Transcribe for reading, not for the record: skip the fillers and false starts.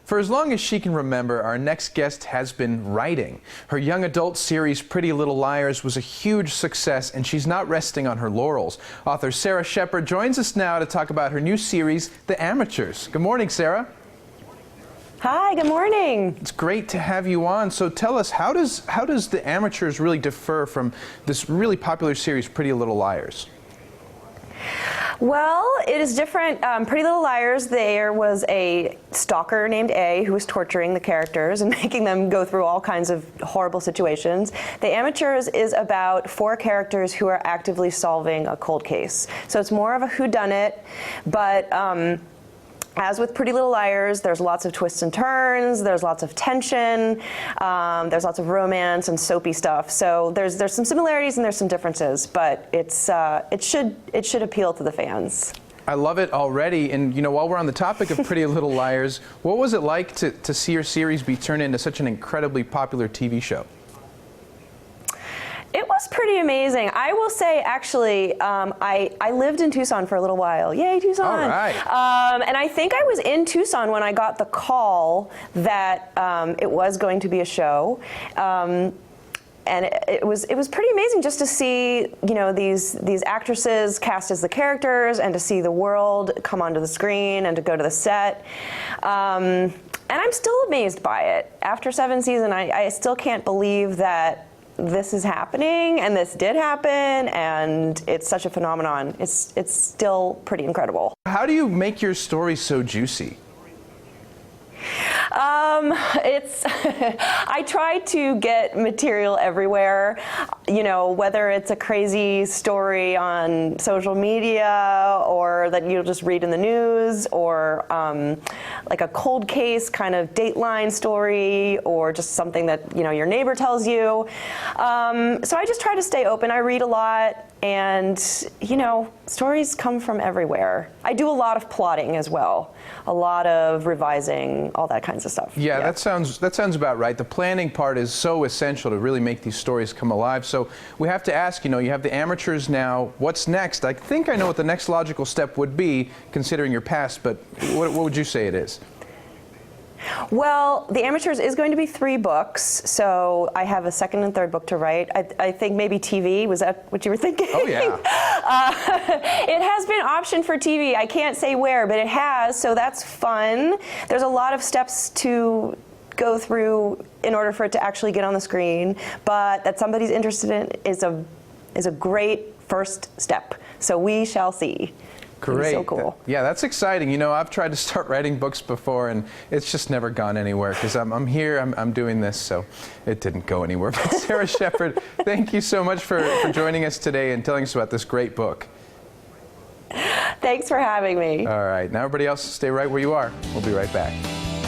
For as long as she can remember, our next guest has been writing. Her young adult series, Pretty Little Liars, was a huge success, and she's not resting on her laurels. Author Sara Shepard joins us now to talk about her new series, The Amateurs. Good morning, Sara. Hi, good morning. It's great to have you on. So tell us, how does The Amateurs really differ from this really popular series, Pretty Little Liars? Well, it is different. Pretty Little Liars, there was a stalker named A who was torturing the characters and making them go through all kinds of horrible situations. The Amateurs is about 4 characters who are actively solving a cold case. So it's more of a whodunit, but as with Pretty Little Liars, there's lots of twists and turns, there's lots of tension, there's lots of romance and soapy stuff. So there's some similarities and there's some differences, but it should appeal to the fans. I love it already. And you know, while we're on the topic of Pretty Little Liars, what was it like to see your series be turned into such an incredibly popular TV show? It was pretty amazing. I will say, actually, I lived in Tucson for a little while. Yay, Tucson! All right. And I think I was in Tucson when I got the call that it was going to be a show. And it was pretty amazing just to see, you know, these actresses cast as the characters and to see the world come onto the screen and to go to the set. And I'm still amazed by it. After 7 seasons, I still can't believe that this is happening, and this did happen, and it's such a phenomenon. It's still pretty incredible. How do you make your story so juicy? I try to get material everywhere, you know, whether it's a crazy story on social media or that you'll just read in the news, or like a cold case kind of Dateline story, or just something that, you know, your neighbor tells you. So I just try to stay open. I read a lot, and, you know, stories come from everywhere. I do a lot of plotting as well, a lot of revising, all that kinds of stuff. Yeah, that sounds about right. The planning part is so essential to really make these stories come alive. So we have to ask, you know, you have The Amateurs now. What's next? I think I know what the next logical step would be, considering your past, but what would you say it is? Well, The Amateurs is going to be 3 books, so I have a 2nd and 3rd book to write. I think maybe TV, was that what you were thinking? Oh, yeah. It has been optioned for TV. I can't say where, but it has, so that's fun. There's a lot of steps to go through in order for it to actually get on the screen, but that somebody's interested in is a great first step. So we shall see. Great. So cool. Yeah, that's exciting. You know, I've tried to start writing books before, and it's just never gone anywhere because I'm here, I'm doing this, so it didn't go anywhere. But Sara Shepard, thank you so much for joining us today and telling us about this great book. Thanks for having me. All right. Now, everybody else, stay right where you are. We'll be right back.